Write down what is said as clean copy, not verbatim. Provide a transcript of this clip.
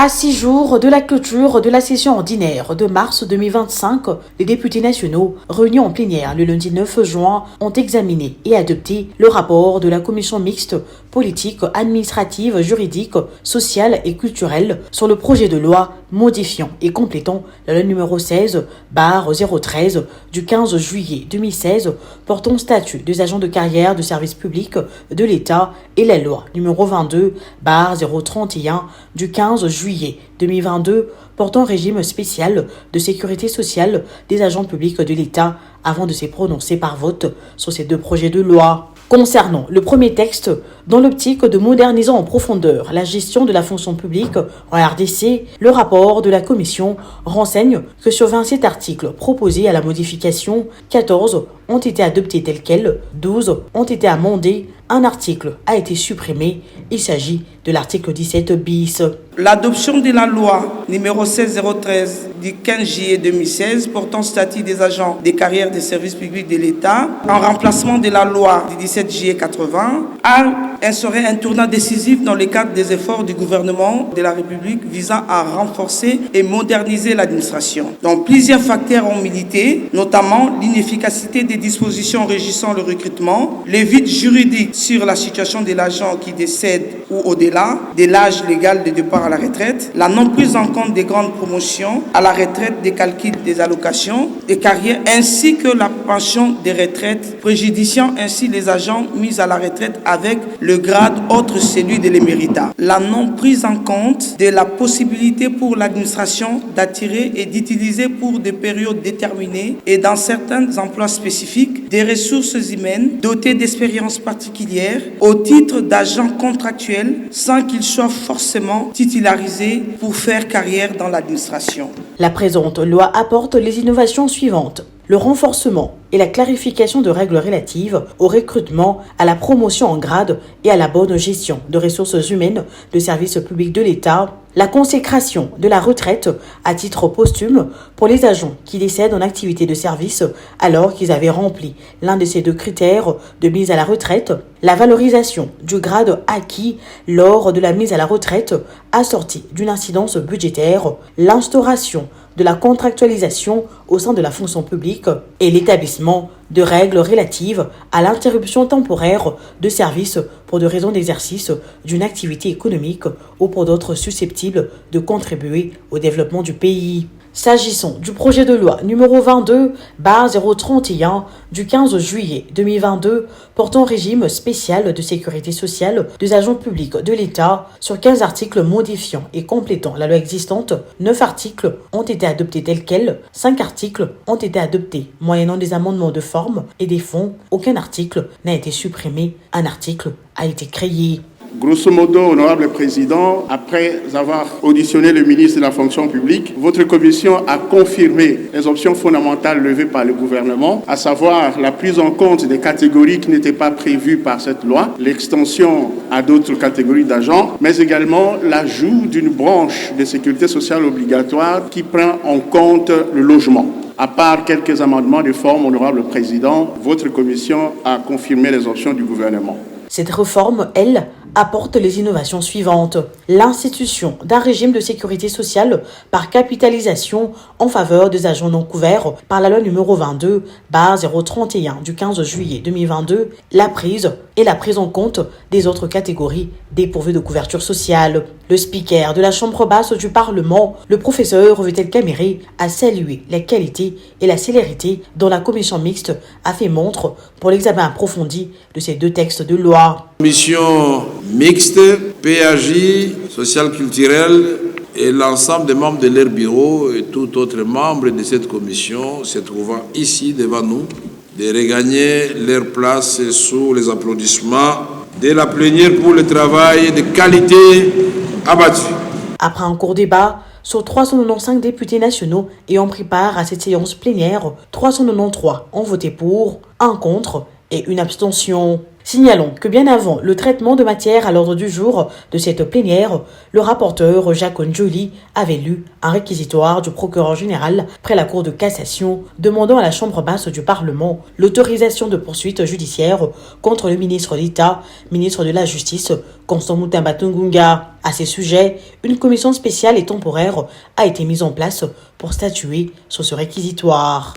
À 6 jours de la clôture de la session ordinaire de mars 2025, les députés nationaux réunis en plénière le lundi 9 juin ont examiné et adopté le rapport de la commission mixte politique, administrative, juridique, sociale et culturelle sur le projet de loi modifiant et complétant la loi numéro 16/013 du 15 juillet 2016 portant statut des agents de carrière de service public de l'État et la loi numéro 22/031 du 15 juillet 2022 portant régime spécial de sécurité sociale des agents publics de l'État avant de se prononcer par vote sur ces deux projets de loi. Concernant le premier texte, dans l'optique de moderniser en profondeur la gestion de la fonction publique en RDC, le rapport de la commission renseigne que sur 27 articles proposés à la modification, 14 ont été adoptés tels quels, 12 ont été amendés, un article a été supprimé. Il s'agit de l'article 17 bis. L'adoption de la loi numéro 16013 du 15 juillet 2016 portant statut des agents des carrières des services publics de l'État en remplacement de la loi du 17 juillet 80 a instauré un tournant décisif dans le cadre des efforts du gouvernement de la République visant à renforcer et moderniser l'administration. Donc plusieurs facteurs ont milité, notamment l'inefficacité des dispositions régissant le recrutement, les vides juridiques sur la situation de l'agent qui décède ou au-delà de l'âge légal de départ à la retraite, la non prise en compte des grandes promotions à la retraite des calculs des allocations des carrières ainsi que la pension des retraites, préjudiciant ainsi les agents mis à la retraite avec le grade autre celui de l'éméritat. La non prise en compte de la possibilité pour l'administration d'attirer et d'utiliser pour des périodes déterminées et dans certains emplois spécifiques des ressources humaines dotées d'expériences particulières au titre d'agents contractuels sans qu'ils soient forcément titularisés pour faire carrière dans l'administration. La présente loi apporte les innovations suivantes. Le renforcement et la clarification de règles relatives au recrutement, à la promotion en grade et à la bonne gestion de ressources humaines de services publics de l'État, la consécration de la retraite à titre posthume pour les agents qui décèdent en activité de service alors qu'ils avaient rempli l'un de ces deux critères de mise à la retraite, la valorisation du grade acquis lors de la mise à la retraite assortie d'une incidence budgétaire, l'instauration de la contractualisation au sein de la fonction publique et l'établissement de règles relatives à l'interruption temporaire de service pour des raisons d'exercice d'une activité économique ou pour d'autres susceptibles de contribuer au développement du pays. S'agissant du projet de loi numéro 22/031 du 15 juillet 2022 portant régime spécial de sécurité sociale des agents publics de l'État sur 15 articles modifiant et complétant la loi existante, 9 articles ont été adoptés tels quels, 5 articles ont été adoptés moyennant des amendements de forme et des fonds, aucun article n'a été supprimé, un article a été créé. Grosso modo, honorable président, après avoir auditionné le ministre de la fonction publique, votre commission a confirmé les options fondamentales levées par le gouvernement, à savoir la prise en compte des catégories qui n'étaient pas prévues par cette loi, l'extension à d'autres catégories d'agents, mais également l'ajout d'une branche de sécurité sociale obligatoire qui prend en compte le logement. À part quelques amendements de forme, honorable président, votre commission a confirmé les options du gouvernement. Cette réforme, elle, apporte les innovations suivantes. L'institution d'un régime de sécurité sociale par capitalisation en faveur des agents non couverts par la loi numéro 22/031 du 15 juillet 2022, la prise en compte des autres catégories dépourvues de couverture sociale. Le speaker de la Chambre basse du Parlement, le professeur Vitel Kamere, a salué la qualité et la célérité dont la commission mixte a fait montre pour l'examen approfondi de ces deux textes de loi. Commission mixte, PAJ, social culturel et l'ensemble des membres de leur bureau et tout autre membre de cette commission se trouvant ici devant nous, de regagner leur place sous les applaudissements de la plénière pour le travail de qualité abattu. Après un court débat, sur 395 députés nationaux ayant pris part à cette séance plénière, 393 ont voté pour, 1 contre et une abstention. Signalons que bien avant le traitement de matière à l'ordre du jour de cette plénière, le rapporteur Jacques Onjoli avait lu un réquisitoire du procureur général près la Cour de cassation demandant à la Chambre basse du Parlement l'autorisation de poursuites judiciaires contre le ministre d'État, ministre de la Justice, Constant Mutamba Tunganga. À ces sujets, une commission spéciale et temporaire a été mise en place pour statuer sur ce réquisitoire.